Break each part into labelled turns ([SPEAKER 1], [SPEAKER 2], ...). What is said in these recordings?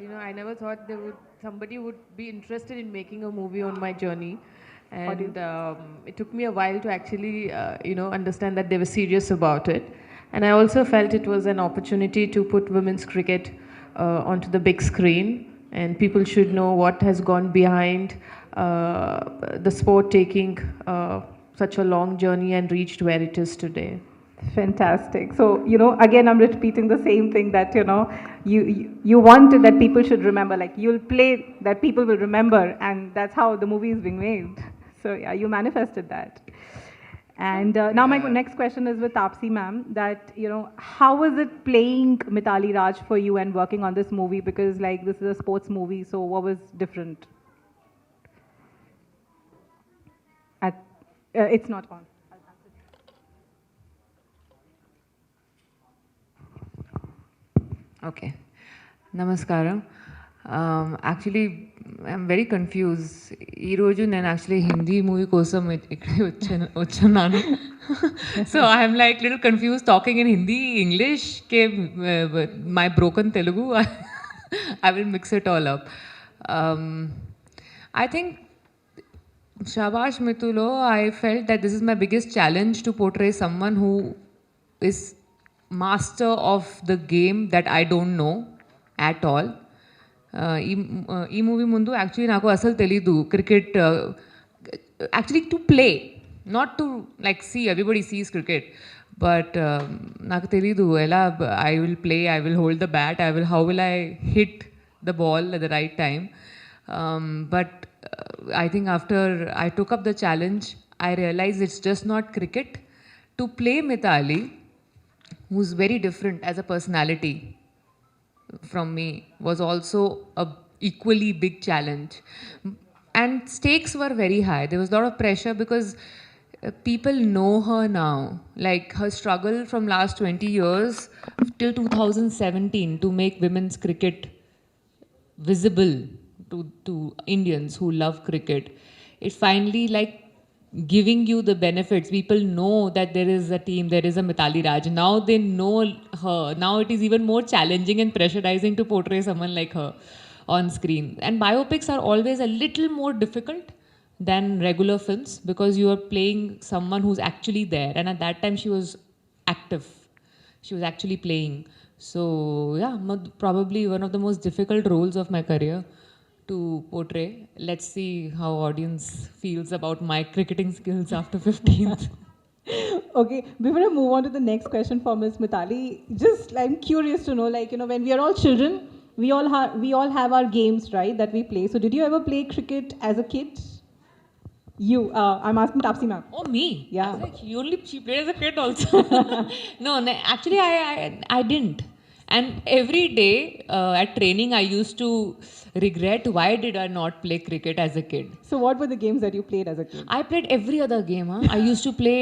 [SPEAKER 1] I never thought somebody would be interested in making a movie on my journey, and it took me a while to actually, understand that they were serious about it. And I also felt it was an opportunity to put women's cricket onto the big screen, and people should know what has gone behind the sport taking such a long journey and reached where it is today.
[SPEAKER 2] Fantastic. So, again, I'm repeating the same thing that, you wanted that people should remember, like you'll play that people will remember, and that's how the movie is being made. So, yeah, you manifested that. And now my next question is with Taapsee ma'am, that, how was it playing Mithali Raj for you and working on this movie? Because, like, this is a sports movie, so what was different? At, it's not on.
[SPEAKER 3] Okay. Namaskaram. Actually, I'm very confused. ఈ రోజు నేను actually Hindi movie కోసం ఇక్కడే వచ్చున్నాను. So I'm like little confuse talking in Hindi English కే my broken Telugu I will mix it all up. I think Shabaash Mithulo, I felt that this is my biggest challenge to portray someone who is master of the game that I don't know at all. ఈ movie ముందు actually నాకు అసలు తెలీదు cricket actually to play not to like see everybody sees cricket but నాకు తెలీదు ఎలా I will play I will hold the bat how will I hit the ball at the right time. But I think after I took up the challenge, I realized it's just not cricket. To play Mithali, who's very different as a personality from me, was also a equally big challenge. And stakes were very high. There was a lot of pressure because people know her now. Like her struggle from last 20 years till 2017 to make women's cricket visible to Indians who love cricket. It finally like giving you the benefits. People know that there is a team, there is a Mithali Raj. Now they know her. Now it is even more challenging and pressurizing to portray someone like her on screen. And biopics are always a little more difficult than regular films because you are playing someone who's actually there. And at that time she was active. She was actually playing. So yeah, probably one of the most difficult roles of my career to portray. Let's see how audience feels about my cricketing skills after 15th.
[SPEAKER 2] Okay, before I move on to the next question for Ms. Mithali, just I'm curious to know, like, when we are all children, we all have our games, right, that we play. So did you ever play cricket as a kid? You, I'm asking Taapsee ma'am.
[SPEAKER 3] Oh, me?
[SPEAKER 2] Yeah.
[SPEAKER 3] I was like, she played as a kid also. No, actually I didn't. And every day at training, I used to regret why did I not play cricket as a kid.
[SPEAKER 2] So what were the games that you played as a kid?
[SPEAKER 3] I played every other game. Huh? I used to play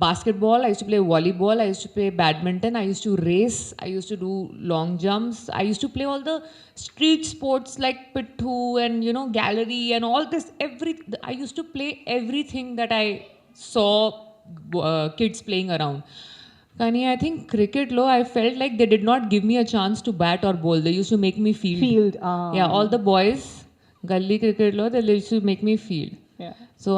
[SPEAKER 3] basketball. I used to play volleyball. I used to play badminton. I used to race. I used to do long jumps. I used to play all the street sports like pittu and gallery and all this. I used to play everything that I saw kids playing around. Kani, I think cricket lo, I felt like they did not give me a chance to bat or bowl. They used to make me field. Yeah, all the boys, gully cricket lo, they used to make me field.
[SPEAKER 2] Yeah.
[SPEAKER 3] So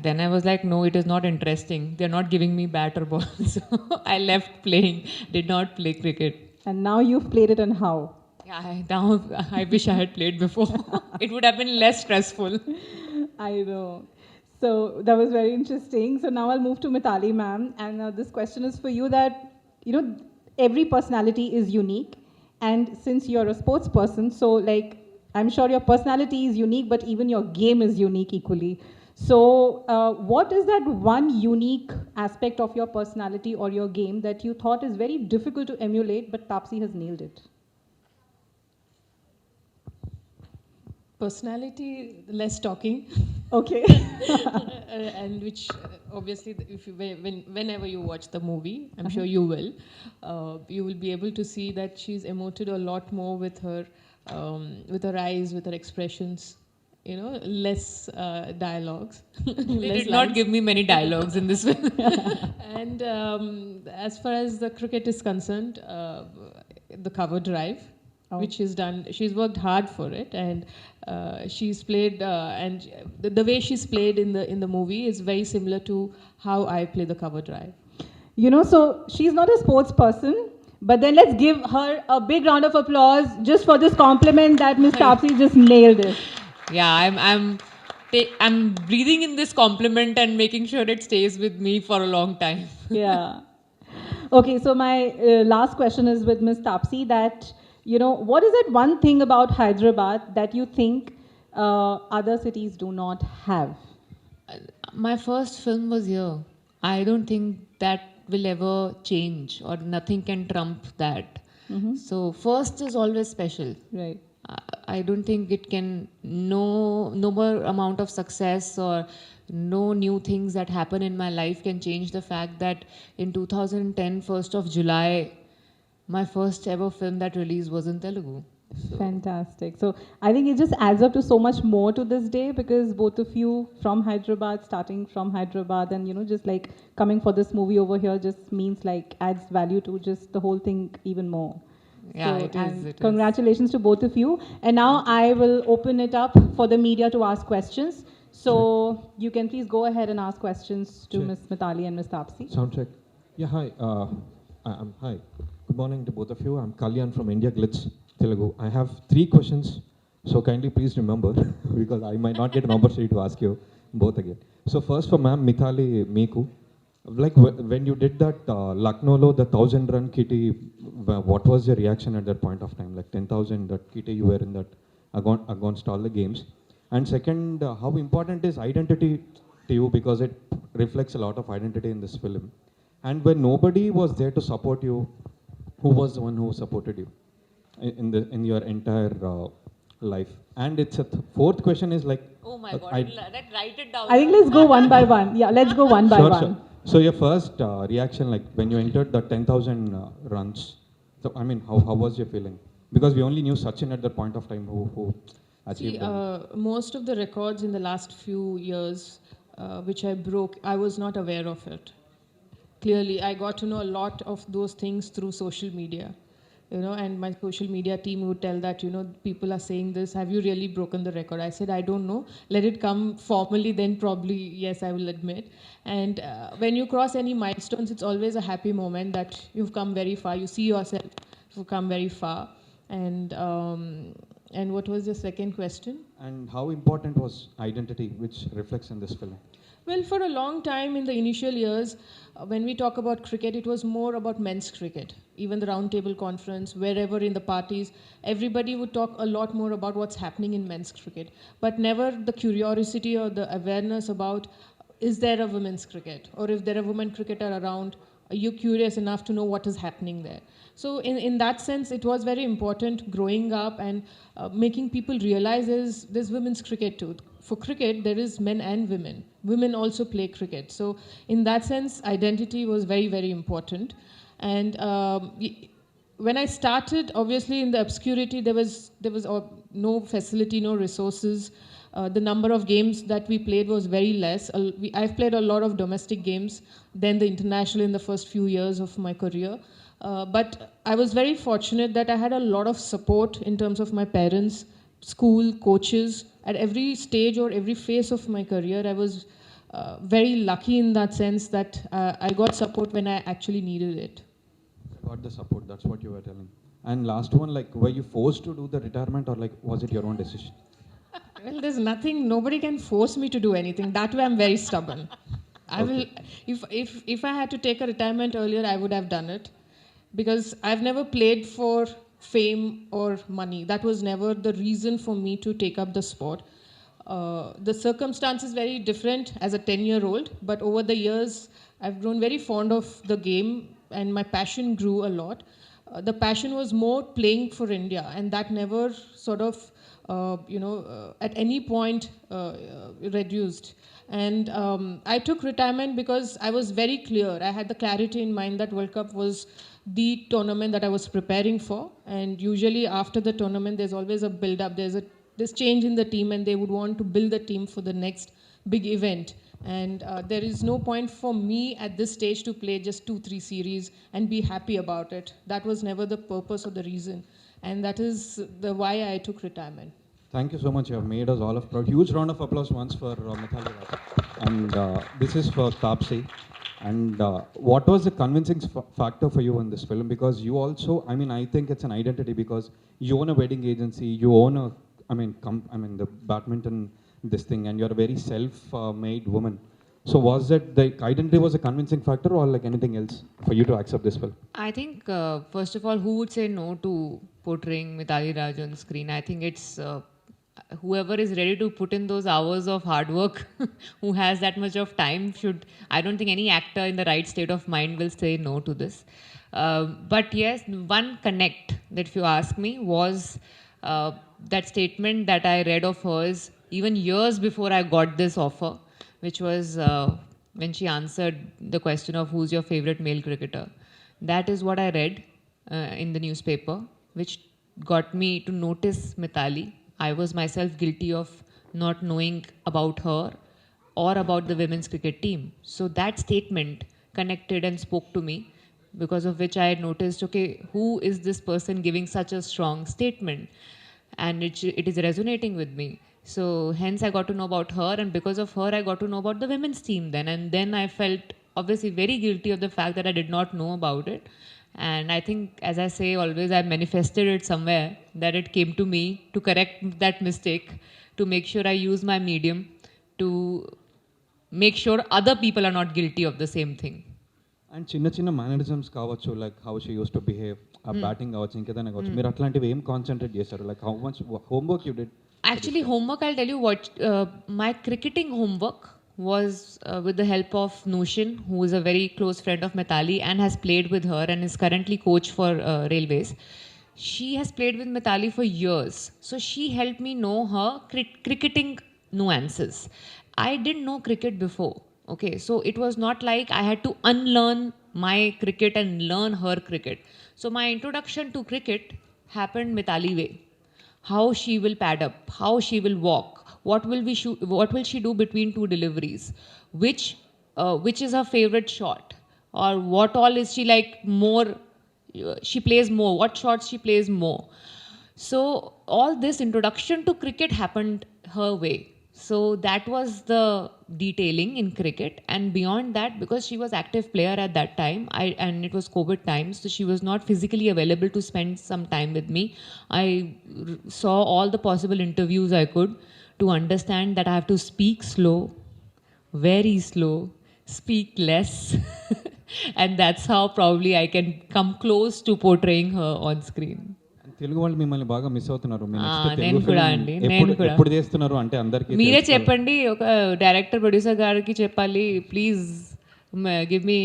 [SPEAKER 3] then I was like, no, it is not interesting. They're not giving me bat or ball. So I left playing, did not play cricket.
[SPEAKER 2] And now you've played it, and how?
[SPEAKER 3] Yeah, now I wish I had played before. It would have been less stressful.
[SPEAKER 2] I know. So that was very interesting. So now I'll move to Mithali ma'am, and this question is for you that, every personality is unique, and since you're a sports person, so like, I'm sure your personality is unique, but even your game is unique equally. So what is that one unique aspect of your personality or your game that you thought is very difficult to emulate, but Taapsee has nailed it?
[SPEAKER 4] Personality, less talking.
[SPEAKER 2] Okay.
[SPEAKER 4] And which obviously, if you, whenever you watch the movie, I'm sure you will be able to see that she's emoted a lot more with her eyes, with her expressions. Less dialogues.
[SPEAKER 3] They did not give me many dialogues in this film.
[SPEAKER 4] And as far as the cricket is concerned, the cover drive. which she's done. She's worked hard for it, and she's played. And the way she's played in the movie is very similar to how I play the cover drive.
[SPEAKER 2] You know, so she's not a sports person, but then let's give her a big round of applause just for this compliment that Miss Taapsee just nailed it.
[SPEAKER 3] Yeah, I'm breathing in this compliment and making sure it stays with me for a long time.
[SPEAKER 2] Yeah. Okay, so my last question is with Miss Taapsee that, you know, what is that one thing about Hyderabad that you think other cities do not have?
[SPEAKER 3] My first film was here. I don't think that will ever change, or nothing can trump that. So first is always special.
[SPEAKER 2] Right.
[SPEAKER 3] I don't think it can, no more amount of success or no new things that happen in my life can change the fact that in 2010, 1st of July, my first ever film that released was in Telugu.
[SPEAKER 2] Fantastic. So I think it just adds up to so much more to this day because both of you from Hyderabad, starting from Hyderabad, and you know, just like coming for this movie over here just means like adds value to just the whole thing even more.
[SPEAKER 3] Yeah,
[SPEAKER 2] So,
[SPEAKER 3] it is.
[SPEAKER 2] and
[SPEAKER 3] It is.
[SPEAKER 2] congratulations to both of you. And now I will open it up for the media to ask questions. So you can please go ahead and ask questions to
[SPEAKER 5] Sure.
[SPEAKER 2] Ms. Mithali and Ms. Taapsee.
[SPEAKER 5] Sound check. Yeah, hi. Hi. Good morning to both of you. I'm Kalyan from India Glitz, Telugu. I have 3 questions, so kindly please remember because I might not get an opportunity to ask you both again. So first for ma'am Mithali Meeku, like when you did that Lucknow, the 1,000-run kitty, what was your reaction at that point of time? Like 10,000, that kitty you were in that against all the games. And second, how important is identity to you because it reflects a lot of identity in this film. And when nobody was there to support you, who was the one who supported you in your entire life? And it's a fourth question is like.
[SPEAKER 3] Oh my God, write it down.
[SPEAKER 2] I think let's go one by one. Yeah, let's go one by one.
[SPEAKER 5] Sure. So your first reaction, like when you entered the 10,000 runs, so I mean, how was your feeling? Because we only knew Sachin at that point of time who achieved them.
[SPEAKER 4] Most of the records in the last few years, which I broke, I was not aware of it. Clearly, I got to know a lot of those things through social media. You know, and my social media team would tell that, you know, people are saying this, have you really broken the record? I said, I don't know. Let it come formally, then probably, yes, I will admit. And when you cross any milestones, it's always a happy moment that you've come very far. You see yourself, you've come very far. And what was the second question?
[SPEAKER 5] And how important was identity, which reflects in this film?
[SPEAKER 4] Well, for a long time in the initial years, when we talk about cricket, it was more about men's cricket. Even the round table conference, wherever in the parties, everybody would talk a lot more about what's happening in men's cricket. But never the curiosity or the awareness about, is there a women's cricket? Or if there are women cricketer around, are you curious enough to know what is happening there? So in that sense, it was very important growing up and making people realize there's women's cricket too. For cricket, there is men and women. Women also play cricket. So in that sense, identity was very, very important. And when I started, obviously in the obscurity, there was no facility, no resources. The number of games that we played was very less. I've played a lot of domestic games, then the international in the first few years of my career. But I was very fortunate that I had a lot of support in terms of my parents, school, coaches. At every stage or every phase of my career, I was very lucky in that sense that I got support when I actually needed it.
[SPEAKER 5] Got the support, that's what you were telling. And last one, like, were you forced to do the retirement or like, was it your own decision?
[SPEAKER 4] Well, there's nothing, nobody can force me to do anything. That way I'm very stubborn. I will, if I had to take a retirement earlier, I would have done it. Because I've never played for fame or money. That was never the reason for me to take up the sport. The circumstance is very different as a 10-year-old, but over the years, I've grown very fond of the game and my passion grew a lot. The passion was more playing for India, and that never sort of, at any point reduced. And I took retirement because I was very clear. I had the clarity in mind that World Cup was the tournament that I was preparing for. And usually after the tournament, there's always a build-up. There's change in the team, and they would want to build the team for the next big event. And there is no point for me at this stage to play just 2-3 series and be happy about it. That was never the purpose or the reason. and that is the why I took retirement.
[SPEAKER 5] Thank you so much. You have made us all of proud. Huge round of applause once for Mithali Raj. And this is for Taapsee. And what was the convincing factor for you in this film? Because you also, I mean, I think it's an identity because you own a wedding agency, you own a, the badminton, this thing, and you're a very self-made woman. So was that the identity was a convincing factor or like anything else for you to accept this film?
[SPEAKER 3] I think, first of all, who would say no to portraying Mithali Raj on screen? I think it's whoever is ready to put in those hours of hard work, who has that much of time, should. I don't think any actor in the right state of mind will say no to this. But yes, one connect that, if you ask me, was that statement that I read of hers even years before I got this offer, which was when she answered the question of who's your favorite male cricketer. That is what I read in the newspaper, which got me to notice Mithali. I was myself guilty of not knowing about her or about the women's cricket team. So that statement connected and spoke to me, because of which I had noticed, okay, who is this person giving such a strong statement? And it is resonating with me. So hence I got to know about her, and because of her I got to know about the women's team then. And then I felt obviously very guilty of the fact that I did not know about it. And I think, as I say always, I manifested it somewhere, that it came to me to correct that mistake, to make sure I use my medium to make sure other people are not guilty of the same thing.
[SPEAKER 5] And చిన్న చిన్న mannerisms కావచ్చు, like how she use to behave, ఆ batting కావచ్చు, ఇంకేదైనా కావచ్చు, మీరు అట్లాంటివి ఏం కాన్సన్ట్రేట్ చేశారు? Like how much homework you did?
[SPEAKER 3] Actually, homework, I'll tell you what, my cricketing homework was with the help of Nushin, who is a very close friend of Mithali and has played with her and is currently coach for Railways. She has played with Mithali for years. So she helped me know her cricketing nuances. I didn't know cricket before. Okay, so it was not like I had to unlearn my cricket and learn her cricket. So my introduction to cricket happened Mithali way. How she will pad up, how she will walk, what will she do between two deliveries, which is her favorite shot, or what all is she like more, she plays more, what shots she plays more. So all this introduction to cricket happened her way. So that was the detailing in cricket. And beyond that, because she was active player at that time, and it was COVID times, so she was not physically available to spend some time with me. I saw all the possible interviews I could to understand that I have to speak slow, very slow, speak less. And that's how probably I can come close to portraying her on screen.
[SPEAKER 5] Telugu వాళ్ళు మిమ్మల్ని బాగా miss అవుతున్నారు.
[SPEAKER 3] నేను కూడా అండి, నేను కూడా.
[SPEAKER 5] ఎప్పుడు చేస్తున్నారు అంటే అందరికీ
[SPEAKER 3] మీరే చెప్పండి, ఒక డైరెక్టర్ ప్రొడ్యూసర్ గారికి చెప్పాలి, please give me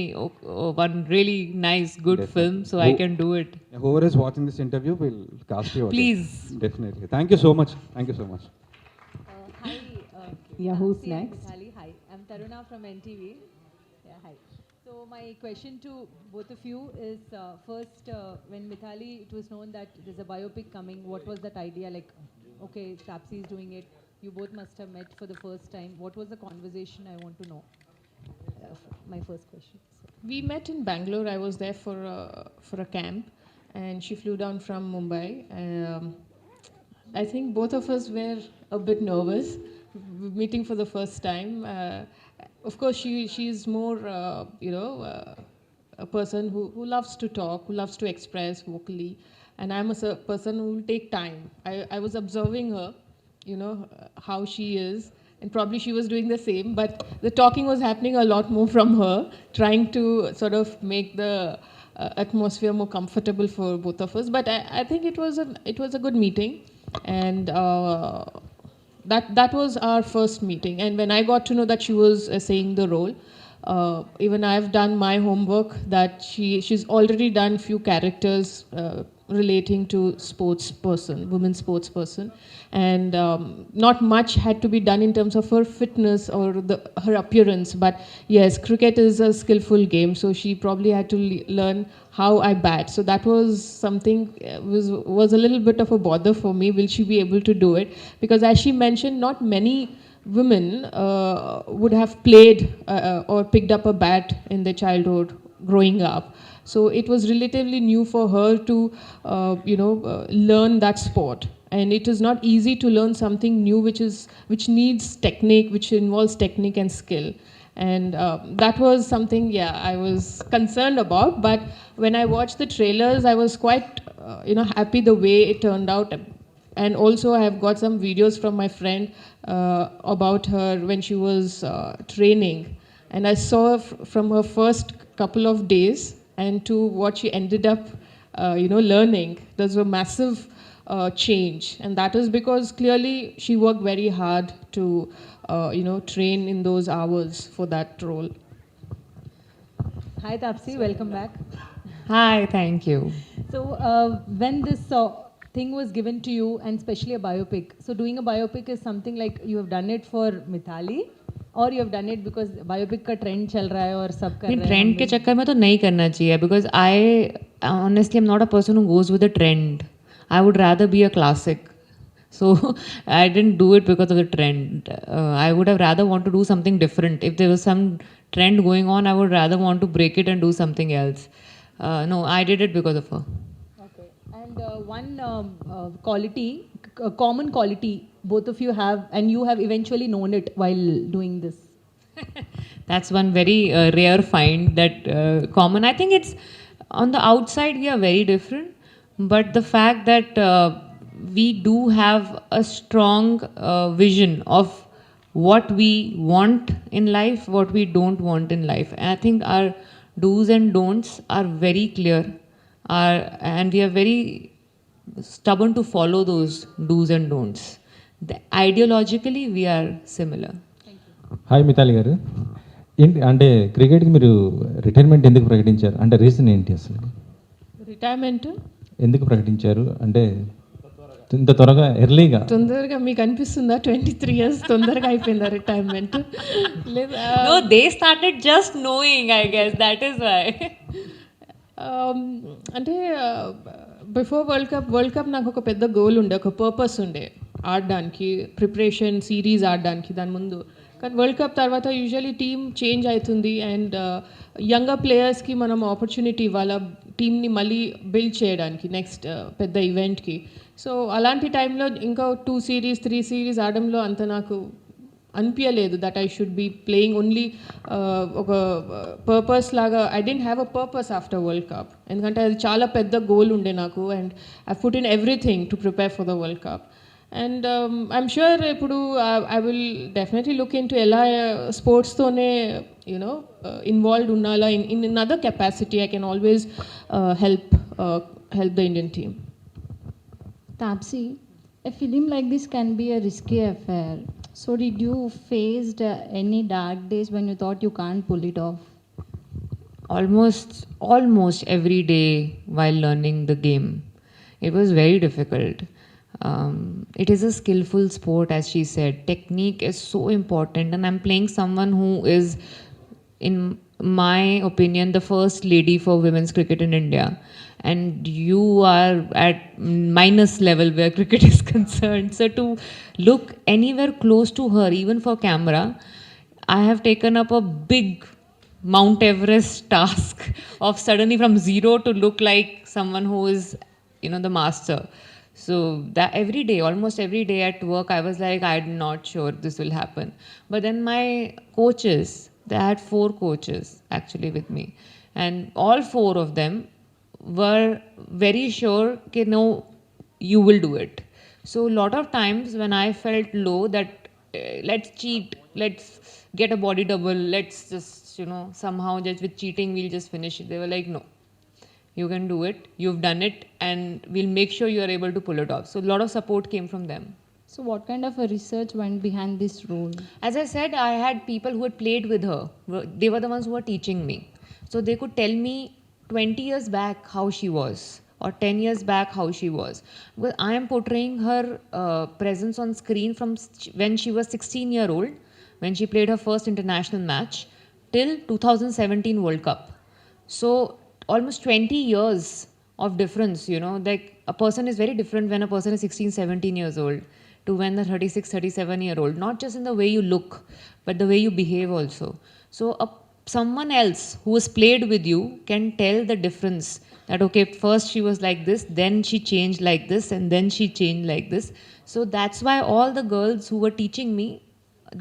[SPEAKER 3] one really nice good film so I can do it.
[SPEAKER 5] Whoever is watching this interview will cast you.
[SPEAKER 3] Please.
[SPEAKER 5] Definitely. Thank you so much. Thank you so much.
[SPEAKER 2] Hi. Yeah, who's
[SPEAKER 6] Taapsee
[SPEAKER 2] next?
[SPEAKER 6] Mithali. Hi, I'm Taruna from NTV. Yeah, hi. So my question to both of you is, first, when Mithali, it was known that there's a biopic coming, what was that idea? Like, okay, Taapsee is doing it. You both must have met for the first time. What was the conversation? I want to know. My first question.
[SPEAKER 4] We met in Bangalore. I was there for a camp, and she flew down from Mumbai. I think both of us were a bit nervous meeting for the first time. Of course, she's more, a person who loves to talk, who loves to express vocally, and I'm a person who will take time. I was observing her, how she is. And probably she was doing the same, but the talking was happening a lot more from her, trying to sort of make the atmosphere more comfortable for both of us. But I think it was a good meeting, and that was our first meeting. And when I got to know that she was saying the role, even I've done my homework that she's already done few characters relating to women sports person, and not much had to be done in terms of her fitness or her appearance. But yes, cricket is a skillful game, so she probably had to learn how I bat. So that was something was a little bit of a bother for me. Will she be able to do it? Because as she mentioned, not many women would have played or picked up a bat in their childhood growing up. So it was relatively new for her to, learn that sport. And it is not easy to learn something new which needs technique, which involves technique and skill. And that was something, I was concerned about. But when I watched the trailers, I was quite, happy the way it turned out. And also, I have got some videos from my friend about her when she was training. And I saw from her first couple of days and to what she ended up, learning. There's a massive change. And that is because clearly she worked very hard to, train in those hours for that role.
[SPEAKER 6] Hi Taapsee, welcome back.
[SPEAKER 3] Hi, thank you.
[SPEAKER 6] So when this thing was given to you, and especially a biopic, so doing a biopic is something like you have done it for Mithali, or you have done it because biopic का trend चल रहा है और सब कर रहे हैं.
[SPEAKER 3] Trend के चक्कर में तो नहीं करना चाहिए, because I honestly am not a person who goes with the trend. I would rather be a classic. So I didn't do it because of the trend. I would have rather want to do something different. If there was some trend going on, I would rather want to break it and do something else. No, I did it because of her.
[SPEAKER 6] Okay. And one quality, a common quality both of you have, and you have eventually known it while doing this.
[SPEAKER 3] That's one very rare find, that common. I think it's on the outside we are very different, but the fact that we do have a strong vision of what we want in life, what we don't want in life. And I think our do's and don'ts are very clear, and we are very stubborn to follow those do's and don'ts. Ideologically, we are similar.
[SPEAKER 5] Hi Mithali గారు, ఏంటి అంటే క్రికెట్కి మీరు retirement ఎందుకు ప్రకటించారు? అంటే reason ఏంటి అసలు?
[SPEAKER 4] రిటైర్మెంట్
[SPEAKER 5] ఎందుకు ప్రకటించారు? అంటే ఇంత త్వరగా ఎర్లీగా?
[SPEAKER 4] తొందరగా మీకు అనిపిస్తుందా 23 years తొందరగా అయిపోయిందా రిటైర్మెంట్? లేదా
[SPEAKER 3] No, they started just knowing, I guess. That is why.
[SPEAKER 4] అంటే బిఫోర్ వరల్డ్ కప్ నాకు ఒక పెద్ద గోల్ ఉండే, ఒక పర్పస్ ఉండే ఆడడానికి, ప్రిపరేషన్ సిరీస్ ఆడడానికి దాని ముందు. కానీ వరల్డ్ కప్ తర్వాత యూజువలీ టీమ్ చేంజ్ అవుతుంది అండ్ యంగర్ ప్లేయర్స్కి మనం ఆపర్చునిటీ ఇవ్వాలి టీమ్ని మళ్ళీ బిల్డ్ చేయడానికి నెక్స్ట్ పెద్ద ఈవెంట్కి. సో అలాంటి టైంలో ఇంకా 2 series 3 series ఆడడంలో అంత నాకు అనిపించలేదు that I should be playing only ఒక పర్పస్ లాగా. I didn't have a purpose after world cup, ఎందుకంటే అది చాలా పెద్ద గోల్ ఉండే నాకు and I put in everything to prepare for the world cup. And I'm sure ఇప్పుడు I will definitely look into ఎలా స్పోర్ట్స్తోనే యూనో ఇన్వాల్వ్డ్ ఉండాలా in other capacity. I can always help the Indian team.
[SPEAKER 7] Taapsee, a film like this can be a risky affair. So did you face any dark days when you thought you can't pull it off?
[SPEAKER 3] Almost every day while learning the game. It was very difficult. It is a skillful sport, as she said. Technique is so important, and I'm playing someone who is, in my opinion, the first lady for women's cricket in India. And you are at minus level where cricket is concerned. So to look anywhere close to her, even for camera, I have taken up a big Mount Everest task of suddenly from zero to look like someone who is, the master. So that every day, almost every day at work, I was like, I'm not sure this will happen. But then my coaches, they had 4 coaches actually with me. And all 4 of them were very sure that no, you will do it. So a lot of times when I felt low that let's cheat, let's get a body double, let's just, somehow just with cheating we'll just finish it. They were like, no, you can do it, you've done it, and we'll make sure you are able to pull it off. So a lot of support came from them.
[SPEAKER 7] So what kind of a research went behind this role?
[SPEAKER 3] As I said, I had people who had played with her. They were the ones who were teaching me. So they could tell me 20 years back how she was, or 10 years back how she was. Because I am portraying her presence on screen from when she was 16-year-old, when she played her first international match, till 2017 World Cup. So almost 20 years of difference, like a person is very different when a person is 16, 17 years old to when the 36, 37-year-old, not just in the way you look, but the way you behave also. So someone else who has played with you can tell the difference. That okay, first she was like this, then she changed like this, and then she changed like this. So that's why all the girls who were teaching me,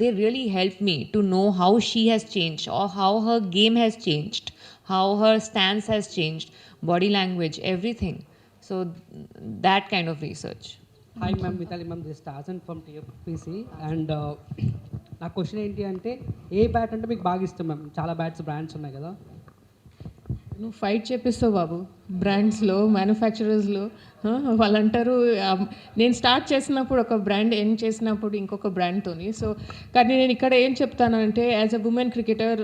[SPEAKER 3] they really helped me to know how she has changed or how her game has changed, how her stance has changed, body language, everything. So that kind of research.
[SPEAKER 8] Hi ma'am Mithali ma'am this టాజన్ from TFPC and నా question ఏంటి అంటే ఏ bat అంటే మీకు బాగా ఇష్టం ma'am చాలా bats brands ఉన్నాయి కదా
[SPEAKER 4] నువ్వు ఫైట్ చేపిస్తావు బాబు బ్రాండ్స్లో మ్యానుఫ్యాక్చరర్స్లో వాళ్ళు అంటారు నేను స్టార్ట్ చేసినప్పుడు ఒక బ్రాండ్ ఎండ్ చేసినప్పుడు ఇంకొక బ్రాండ్తోని సో కానీ నేను ఇక్కడ ఏం చెప్తానంటే యాజ్ అ ఉమెన్ క్రికెటర్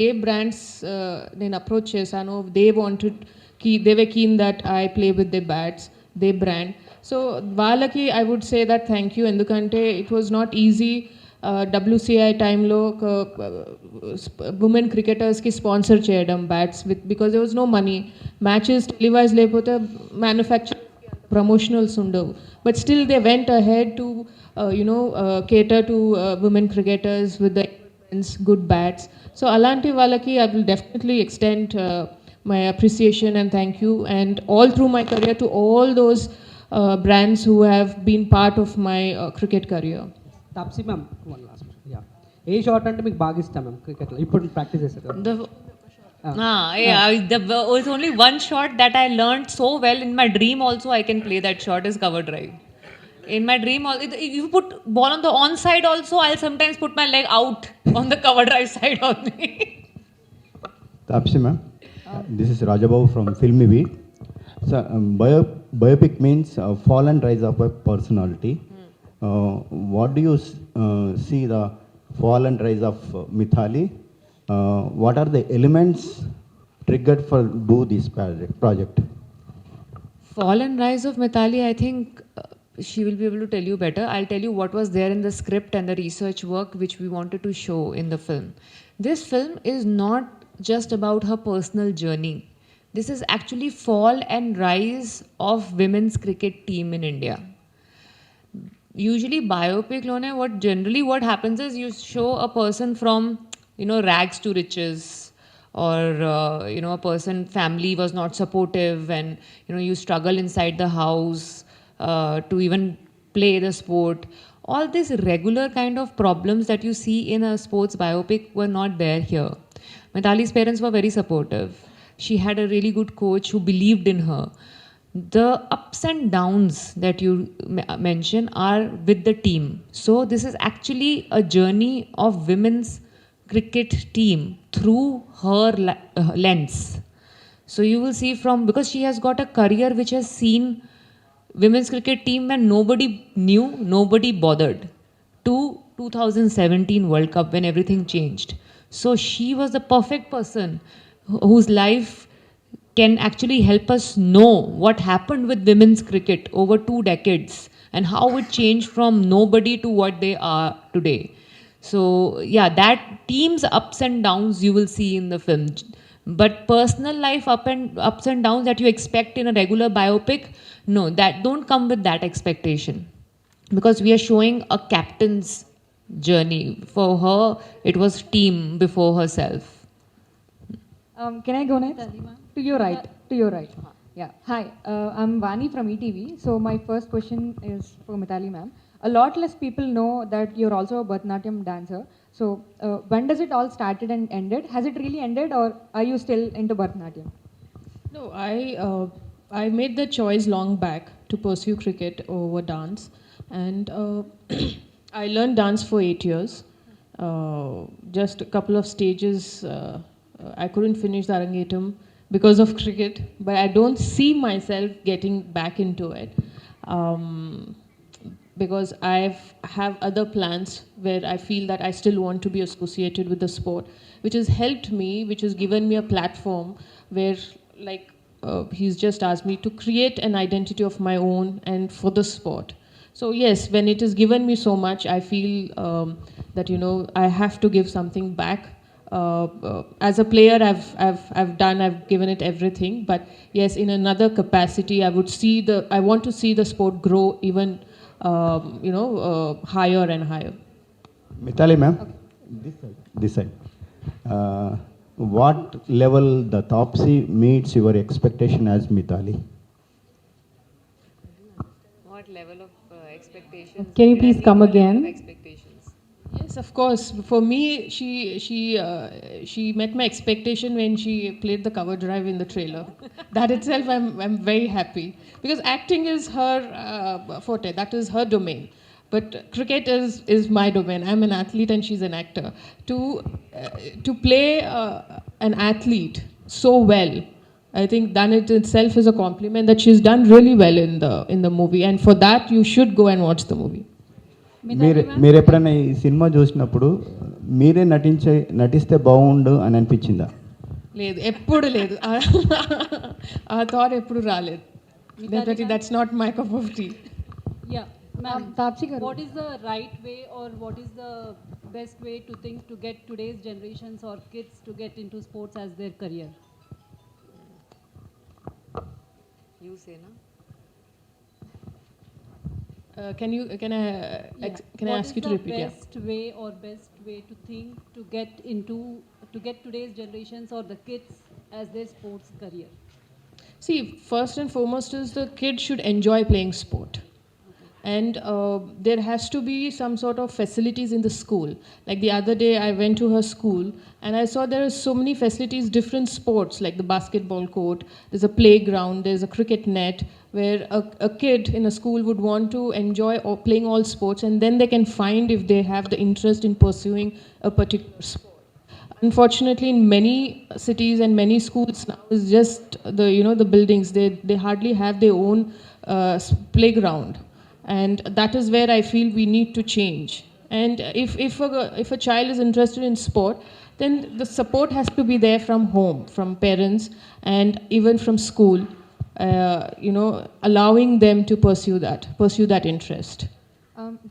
[SPEAKER 4] ఏ బ్రాండ్స్ నేను అప్రోచ్ చేశాను they wanted they were keen that I play with the bats the brand so వాళ్ళకి I would say that thank you ఎందుకంటే it was not easy WCI టైంలో ఒక women క్రికెటర్స్కి sponsor చేయడం bats with because there was no money matches televise లేకపోతే manufacture promotionals ఉండవు but still they went ahead to cater to women cricketers with the good bats so అలాంటి వాళ్ళకి I will definitely extend my appreciation and thank you and all through my career to all those brands who have been part of my cricket career.
[SPEAKER 8] Taapsee ma'am one last yeah A shot అంటే మీకు బాగా ఇష్టం ma'am క్రికెట్లో ఇప్పుడు practice చేస్తారు
[SPEAKER 3] It's only one shot that I learned so well in my dream also I can play that shot is cover drive. In my dream, if you put ball on the on side also, I'll sometimes put my leg out on the cover drive side only.
[SPEAKER 9] Taapsee ma'am. This is Rajababu from Filmy Beat. So, biopic means fall and rise of a personality. What do you see the fall and rise of Mithali? What are the elements triggered for do this project?
[SPEAKER 3] Fall and rise of Mithali, I think she will be able to tell you better. I'll tell you what was there in the script and the research work which we wanted to show in the film. This film is not just about her personal journey. This is actually fall and rise of women's cricket team in India. Usually biopic lone what happens is you show a person from rags to riches or a person family was not supportive and you struggle inside the house to even play the sport. All these regular kind of problems that you see in a sports biopic were not there here. Mithali's parents were very supportive. She had a really good coach who believed in her. The ups and downs that you mention are with the team. So this is actually a journey of women's cricket team through her lens. So you will see because she has got a career which has seen women's cricket team when nobody knew, nobody bothered, to 2017 World Cup when everything changed. So she was the perfect person whose life can actually help us know what happened with women's cricket over 2 decades and how it changed from nobody to what they are today. So yeah, that team's ups and downs you will see in the film. But personal life ups and downs that you expect in a regular biopic, no, that don't come with that expectation. Because we are showing a captain's journey. For her, it was team before herself.
[SPEAKER 6] Can I go next? To your right. To your right. Yeah. Hi, I'm Vani from ETV. So my first question is for Mithali ma'am. A lot less people know that you're also a Bharatanatyam dancer. So when does it all started and ended? Has it really ended or are you still into Bharatanatyam?
[SPEAKER 4] No, I made the choice long back to pursue cricket over dance and I learned dance for 8 years. Just a couple of stages, I couldn't finish the Arangetam because of cricket, but I don't see myself getting back into it because I have other plans where I feel that I still want to be associated with the sport, which has helped me, which has given me a platform where he's just asked me to create an identity of my own and for the sport. So yes, when it has given me so much, I feel that I have to give something back. As a player, I've given it everything. But yes, in another capacity, I want to see the sport grow even, higher and higher.
[SPEAKER 9] Mithali ma'am, this side. What level the Taapsee meets your expectation as Mithali?
[SPEAKER 3] What level of expectations?
[SPEAKER 2] Can you
[SPEAKER 3] did I
[SPEAKER 2] please
[SPEAKER 3] meet
[SPEAKER 2] come
[SPEAKER 3] your level
[SPEAKER 2] again?
[SPEAKER 3] of expectations?
[SPEAKER 4] Yes, of course. For me, she met my expectation when she played the cover drive in the trailer. That itself, I'm very happy because acting is her forte. That is her domain. But cricket is my domain. I'm an athlete and she's an actor. To play an athlete so well, I think that it itself is a compliment that she's done really well in the movie. And for that, you should go and watch the movie.
[SPEAKER 9] మీరు ఎప్పుడైనా ఈ cinema చూసినప్పుడు మీరే నటిస్తే బాగుండు అని అనిపించిందా?
[SPEAKER 4] లేదు, ఎప్పుడు లేదు. ఆ థాట్ ఎప్పుడు రాలేదు. Definitely that's not my cup of tea.
[SPEAKER 6] Yeah, ma'am.
[SPEAKER 2] Taapsee garu.
[SPEAKER 6] What is the right way or what is the best way to think to get today's generations or kids to get into sports as their career?
[SPEAKER 3] You say na?
[SPEAKER 4] Can I ask you to repeat?
[SPEAKER 6] What is the best way to think to get today's generations or the kids as their sports career?
[SPEAKER 4] See, first and foremost is the kid should enjoy playing sport. And there has to be some sort of facilities in the school. Like the other day I went to her school and I saw there are so many facilities, different sports like the basketball court, there's a playground, there's a cricket net where a kid in a school would want to enjoy or playing all sports, and then they can find if they have the interest in pursuing a particular sport. Unfortunately, in many cities and many schools now, it's just the buildings. They hardly have their own playground, and that is where I feel we need to change. And if a child is interested in sport, then the support has to be there from home, from parents, and even from school. Allowing them to pursue that interest.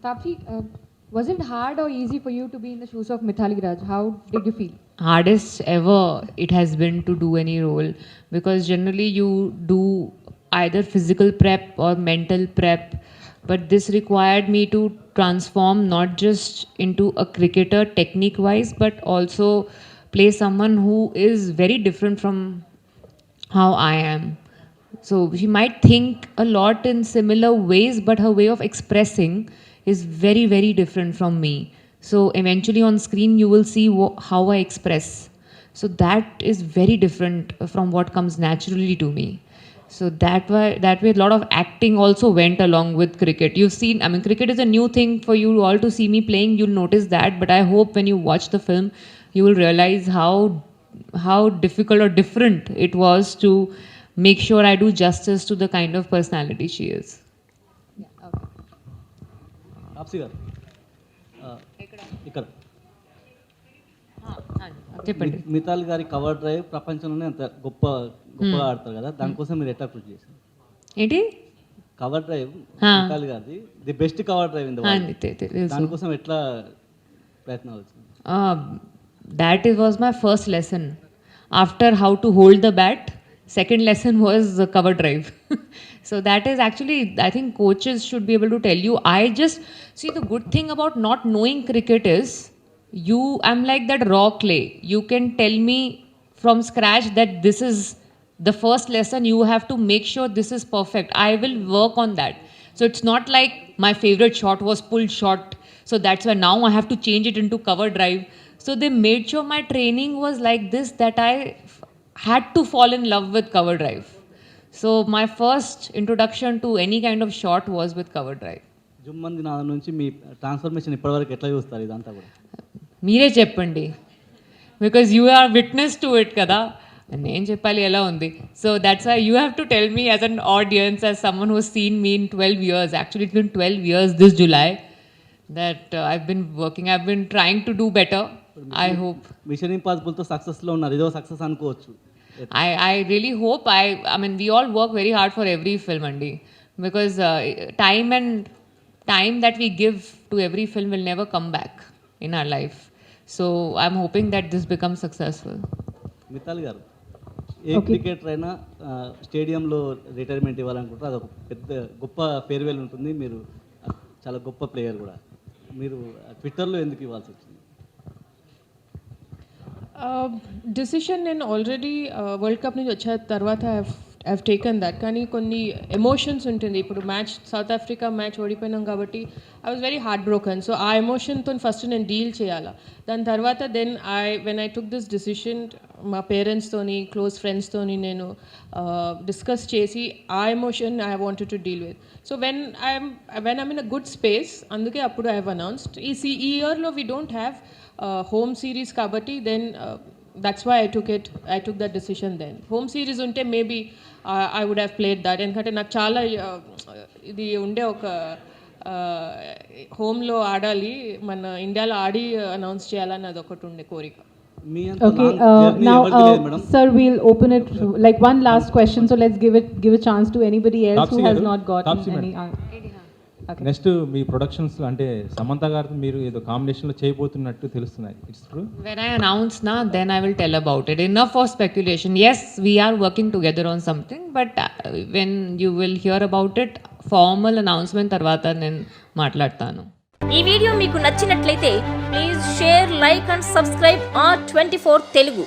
[SPEAKER 2] Taapsee, was it hard or easy for you to be in the shoes of Mithali Raj? How did you feel?
[SPEAKER 3] Hardest ever it has been to do any role, because generally you do either physical prep or mental prep, but this required me to transform not just into a cricketer technique wise, but also play someone who is very different from how I am. So she might think a lot in similar ways, but her way of expressing is very, very different from me. So eventually on screen you will see how I express. So that is very different from what comes naturally to me. So that way a lot of acting also went along with cricket. You've seen, cricket is a new thing for you all to see me playing. You'll notice that, but I hope when you watch the film, you will realize how difficult or different it was to make sure I do justice to the kind of personality she is.
[SPEAKER 10] Taapsee గారు ఇక్కడ
[SPEAKER 3] చెప్పండి.
[SPEAKER 10] మిథాలి గారి cover drive ప్రపంచంలోనే అంత గొప్పగా ఆడతారు కదా, దానికోసం మీరు ఎట్లా కృషి చేశారు?
[SPEAKER 3] ఏంటి
[SPEAKER 10] కవర్ డ్రైవ్? మిథాలి గారిది the best cover drive in the world, దానికోసం ఎట్లా ప్రయత్నాలు వచ్చింది?
[SPEAKER 3] That was my first lesson. After how to hold the bat, second lesson was the cover drive. So that is actually, I think coaches should be able to tell you. I just see, the good thing about not knowing cricket is I'm like that raw clay. You can tell me from scratch that this is the first lesson, you have to make sure this is perfect. I will work on that. So it's not like my favorite shot was pulled shot, so that's why now I have to change it into cover drive. So they made sure my training was like this, that I had to fall in love with cover drive. So my first introduction to any kind of shot was with cover drive.
[SPEAKER 10] జుమ్మంది నాద నుంచి మీ transformation ఇప్పటివరకు ఎట్లా చూస్తారు ఇదంతా కూడా?
[SPEAKER 3] మీరే చెప్పండి, because you are witness to it కదా, నేను చెప్పాలి ఎలా ఉంది. So that's why you have to tell me as an audience, as someone who seen me in 12 years. Actually it's been 12 years this July that I've been working. I've been trying to do better. I hope.
[SPEAKER 10] Mission ఇంపాసిబుల్తో సక్సెస్లో ఉన్నారు, ఇదో success అనుకోవచ్చు.
[SPEAKER 3] I really hope. I mean, we all work very hard for every film, Andy, because time that we give to every film will never come back in our life. So I'm hoping that this becomes successful.
[SPEAKER 10] Mithali గారు, ఏ cricketer అయినా స్టేడియంలో retirement ఇవ్వాలనుకుంటారు, అదొక పెద్ద గొప్ప farewell ఉంటుంది. మీరు చాలా గొప్ప ప్లేయర్ కూడా, మీరు ట్విట్టర్లో ఎందుకు ఇవ్వాల్సి వచ్చింది?
[SPEAKER 4] డెసిషన్ నేను ఆల్రెడీ వరల్డ్ కప్ నుంచి వచ్చే తర్వాత ఐవ్ టేకన్ దట్. కానీ కొన్ని ఎమోషన్స్ ఉంటుంది. ఇప్పుడు మ్యాచ్ సౌత్ ఆఫ్రికా మ్యాచ్ ఓడిపోయినాం కాబట్టి I was very heart broken. So ఆ ఎమోషన్తో ఫస్ట్ నేను డీల్ చేయాలా. దాని తర్వాత then when I took this decision మా పేరెంట్స్తోని క్లోజ్ ఫ్రెండ్స్తోని నేను డిస్కస్ చేసి ఆ emotion I wanted to deal with. So when I'm in a good space, అందుకే అప్పుడు ఐ హ్యావ్ అనౌన్స్డ్. ఈ ఇయర్లో we don't have home series కాబట్టి then that's why I took that decision then. Home series unte maybe I would have played that. Endukante నాకు చాలా ఇది ఉండే ఒక హోమ్లో ఆడాలి, మన ఇండియాలో ఆడి అనౌన్స్ చేయాలని అది ఒకటి ఉండే కోరిక.
[SPEAKER 2] Okay, now sir, we'll open it like one last question, so let's give a chance to anybody else who has not gotten any.
[SPEAKER 11] Next me productions అంటే సమంత గారితో మీరు ఏదో కాంబినేషన్లో చేయబోతున్నట్టు తెలుస్తున్నాయి. It's true?
[SPEAKER 3] When I announce now, then I will tell about it. Enough for speculation. Yes, we are working together on something, but when you will hear about it, formal announcement తర్వాత నేను మాట్లాడతాను.
[SPEAKER 12] ఈ video మీకు నచ్చినట్లయితే please share, like and subscribe R24 Telugu.